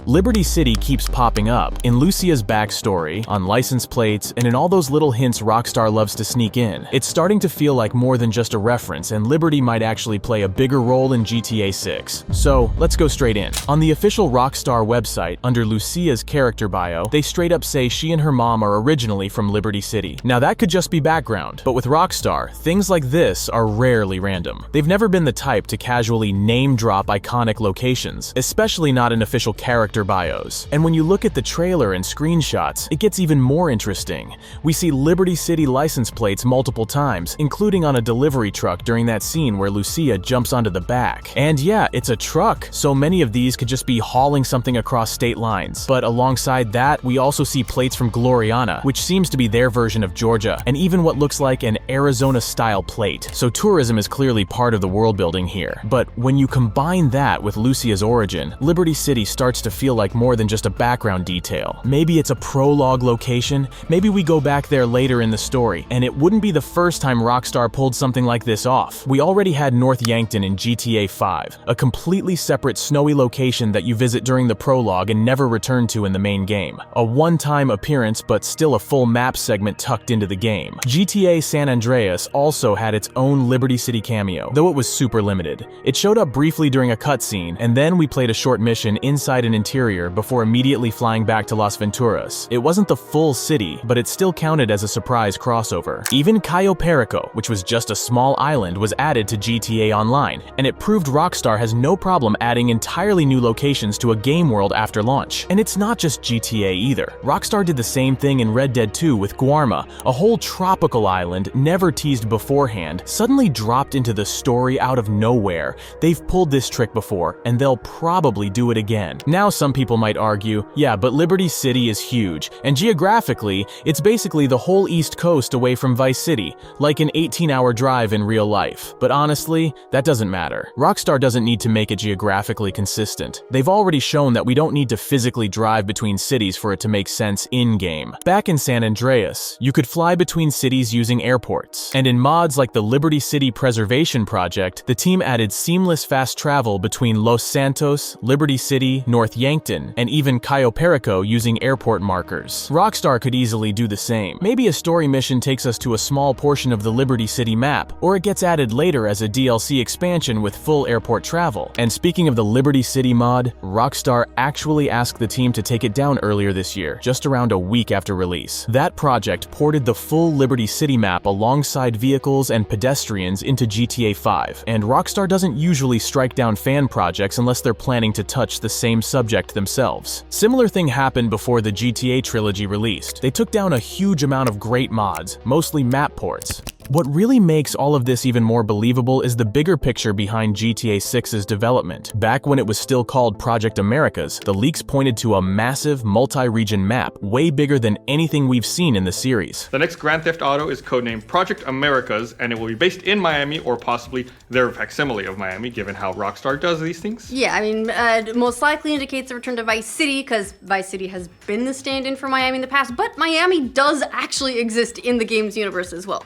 Liberty City keeps popping up in Lucia's backstory, on license plates, and in all those little hints Rockstar loves to sneak in. It's starting to feel like more than just a reference, and Liberty might actually play a bigger role in GTA 6. So, let's go straight in. On the official Rockstar website, under Lucia's character bio, they straight up say she and her mom are originally from Liberty City. Now that could just be background, but with Rockstar, things like this are rarely random. They've never been the type to casually name-drop iconic locations, especially not in official character bios. And when you look at the trailer and screenshots, it gets even more interesting. We see Liberty City license plates multiple times, including on a delivery truck during that scene where Lucia jumps onto the back. And yeah, it's a truck, so many of these could just be hauling something across state lines. But alongside that, we also see plates from Gloriana, which seems to be their version of Georgia, and even what looks like an Arizona-style plate. So tourism is clearly part of the world building here. But when you combine that with Lucia's origin, Liberty City starts to feel like more than just a background detail. Maybe it's a prologue location, maybe we go back there later in the story, and it wouldn't be the first time Rockstar pulled something like this off. We already had North Yankton in GTA 5, a completely separate snowy location that you visit during the prologue and never return to in the main game. A one-time appearance, but still a full map segment tucked into the game. GTA San Andreas also had its own Liberty City cameo, though it was super limited. It showed up briefly during a cutscene, and then we played a short mission inside an interior before immediately flying back to Las Venturas. It wasn't the full city, but it still counted as a surprise crossover. Even Cayo Perico, which was just a small island, was added to GTA Online, and it proved Rockstar has no problem adding entirely new locations to a game world after launch. And it's not just GTA either. Rockstar did the same thing in Red Dead 2 with Guarma, a whole tropical island never teased beforehand, suddenly dropped into the story out of nowhere. They've pulled this trick before, and they'll probably do it again. Now some people might argue, yeah, but Liberty City is huge, and geographically, it's basically the whole East Coast away from Vice City, like an 18-hour drive in real life. But honestly, that doesn't matter. Rockstar doesn't need to make it geographically consistent. They've already shown that we don't need to physically drive between cities for it to make sense in-game. Back in San Andreas, you could fly between cities using airports. And in mods like the Liberty City Preservation Project, the team added seamless fast travel between Los Santos, Liberty City, North Yankton, and even Cayo Perico using airport markers. Rockstar could easily do the same. Maybe a story mission takes us to a small portion of the Liberty City map, or it gets added later as a DLC expansion with full airport travel. And speaking of the Liberty City mod, Rockstar actually asked the team to take it down earlier this year, just around a week after release. That project ported the full Liberty City map alongside vehicles and pedestrians into GTA 5, and Rockstar doesn't usually strike down fan projects unless they're planning to touch the same subject themselves. Similar thing happened before the GTA trilogy released. They took down a huge amount of great mods, mostly map ports. What really makes all of this even more believable is the bigger picture behind GTA 6's development. Back when it was still called Project Americas, the leaks pointed to a massive, multi-region map, way bigger than anything we've seen in the series. The next Grand Theft Auto is codenamed Project Americas, and it will be based in Miami or possibly their facsimile of Miami, given how Rockstar does these things. Yeah, I mean, most likely indicates a return to Vice City, because Vice City has been the stand-in for Miami in the past, but Miami does actually exist in the game's universe as well.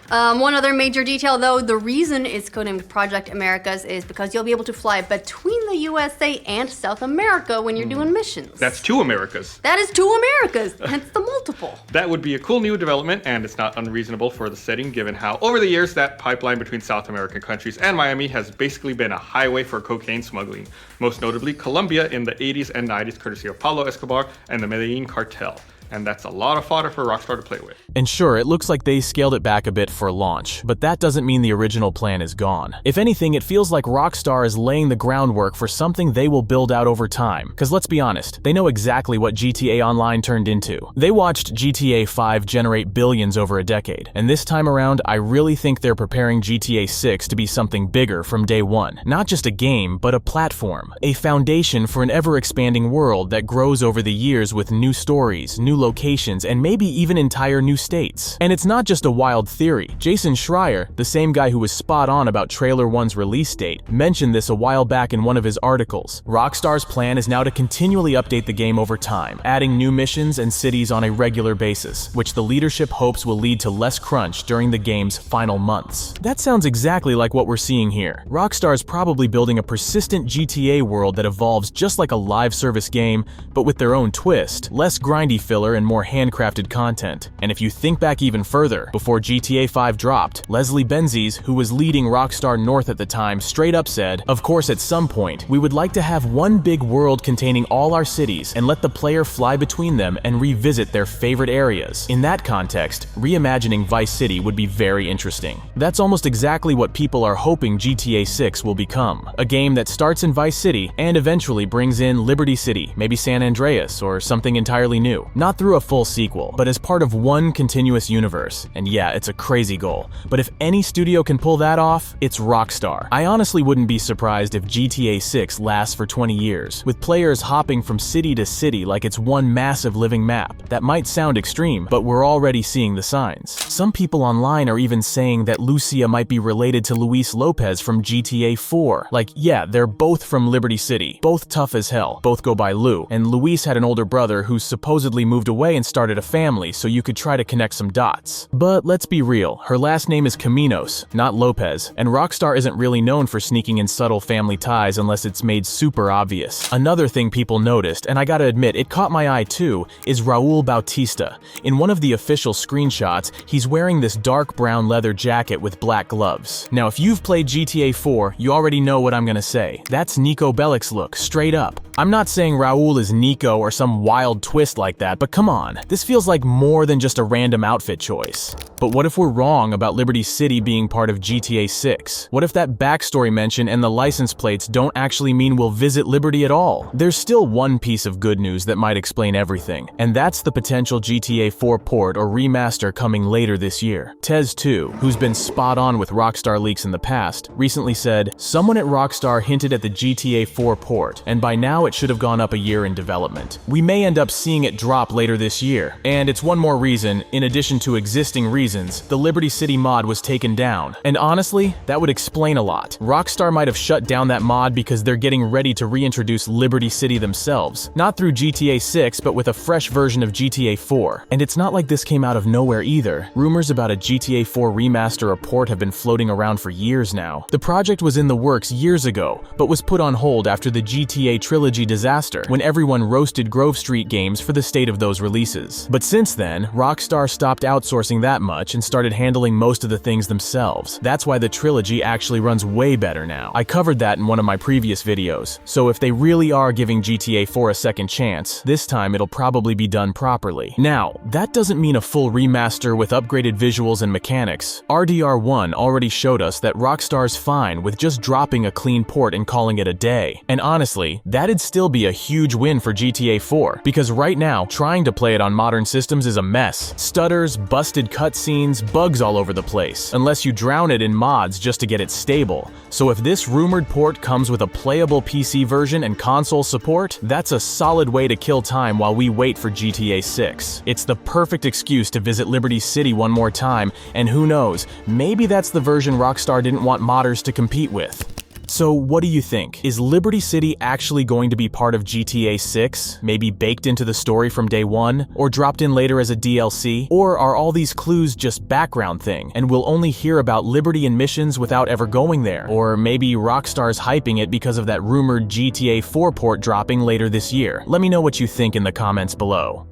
One other major detail though, the reason it's codenamed Project Americas is because you'll be able to fly between the USA and South America when you're doing missions. That's two Americas. That is two Americas, hence the multiple. That would be a cool new development, and it's not unreasonable for the setting given how over the years that pipeline between South American countries and Miami has basically been a highway for cocaine smuggling, most notably Colombia in the 80s and 90s courtesy of Pablo Escobar and the Medellin cartel. And that's a lot of fodder for Rockstar to play with. And sure, it looks like they scaled it back a bit for launch, but that doesn't mean the original plan is gone. If anything, it feels like Rockstar is laying the groundwork for something they will build out over time. Because let's be honest, they know exactly what GTA Online turned into. They watched GTA 5 generate billions over a decade, and this time around, I really think they're preparing GTA 6 to be something bigger from day one. Not just a game, but a platform. A foundation for an ever-expanding world that grows over the years with new stories, new locations, and maybe even entire new states. And it's not just a wild theory. Jason Schreier, the same guy who was spot on about Trailer 1's release date, mentioned this a while back in one of his articles. Rockstar's plan is now to continually update the game over time, adding new missions and cities on a regular basis, which the leadership hopes will lead to less crunch during the game's final months. That sounds exactly like what we're seeing here. Rockstar's probably building a persistent GTA world that evolves just like a live service game, but with their own twist, less grindy filler and more handcrafted content. And if you think back even further, before GTA 5 dropped, Leslie Benzies, who was leading Rockstar North at the time, straight up said, "Of course, at some point, we would like to have one big world containing all our cities and let the player fly between them and revisit their favorite areas." In that context, reimagining Vice City would be very interesting. That's almost exactly what people are hoping GTA 6 will become. A game that starts in Vice City and eventually brings in Liberty City, maybe San Andreas, or something entirely new. Not through a full sequel, but as part of one continuous universe. And yeah, it's a crazy goal. But if any studio can pull that off, it's Rockstar. I honestly wouldn't be surprised if GTA 6 lasts for 20 years, with players hopping from city to city like it's one massive living map. That might sound extreme, but we're already seeing the signs. Some people online are even saying that Lucia might be related to Luis Lopez from GTA 4. Like, yeah, they're both from Liberty City, both tough as hell, both go by Lou, and Luis had an older brother who supposedly moved away and started a family, so you could try to connect some dots. But let's be real, her last name is Caminos, not Lopez, and Rockstar isn't really known for sneaking in subtle family ties unless it's made super obvious. Another thing people noticed, and I gotta admit, it caught my eye too, is Raul Bautista. In one of the official screenshots, he's wearing this dark brown leather jacket with black gloves. Now, if you've played GTA 4, you already know what I'm gonna say. That's Nico Bellic's look, straight up. I'm not saying Raul is Nico or some wild twist like that, but come on, this feels like more than just a random outfit choice. But what if we're wrong about Liberty City being part of GTA 6? What if that backstory mention and the license plates don't actually mean we'll visit Liberty at all? There's still one piece of good news that might explain everything, and that's the potential GTA 4 port or remaster coming later this year. Tez2, who's been spot on with Rockstar leaks in the past, recently said, "Someone at Rockstar hinted at the GTA 4 port, and by now it should have gone up a year in development. We may end up seeing it drop later this year, and it's one more reason, in addition to existing reasons, the Liberty City mod was taken down. And honestly, that would explain a lot. Rockstar might have shut down that mod because they're getting ready to reintroduce Liberty City themselves, not through GTA 6, but with a fresh version of GTA 4. And it's not like this came out of nowhere either. Rumors about a GTA 4 remaster or port have been floating around for years now. The project was in the works years ago, but was put on hold after the GTA Trilogy disaster, when everyone roasted Grove Street Games for the state of those releases. But since then, Rockstar stopped outsourcing that much and started handling most of the things themselves. That's why the trilogy actually runs way better now. I covered that in one of my previous videos. So if they really are giving GTA 4 a second chance, this time it'll probably be done properly. Now, that doesn't mean a full remaster with upgraded visuals and mechanics. RDR1 already showed us that Rockstar's fine with just dropping a clean port and calling it a day. And honestly, that'd still be a huge win for GTA 4, because right now, trying to play it on modern systems is a mess. Stutters, busted cutscenes, bugs all over the place, unless you drown it in mods just to get it stable. So if this rumored port comes with a playable PC version and console support, that's a solid way to kill time while we wait for GTA 6. It's the perfect excuse to visit Liberty City one more time, and who knows, maybe that's the version Rockstar didn't want modders to compete with. So what do you think? Is Liberty City actually going to be part of GTA 6? Maybe baked into the story from day one? Or dropped in later as a DLC? Or are all these clues just background thing, and we'll only hear about Liberty and missions without ever going there? Or maybe Rockstar's hyping it because of that rumored GTA 4 port dropping later this year? Let me know what you think in the comments below.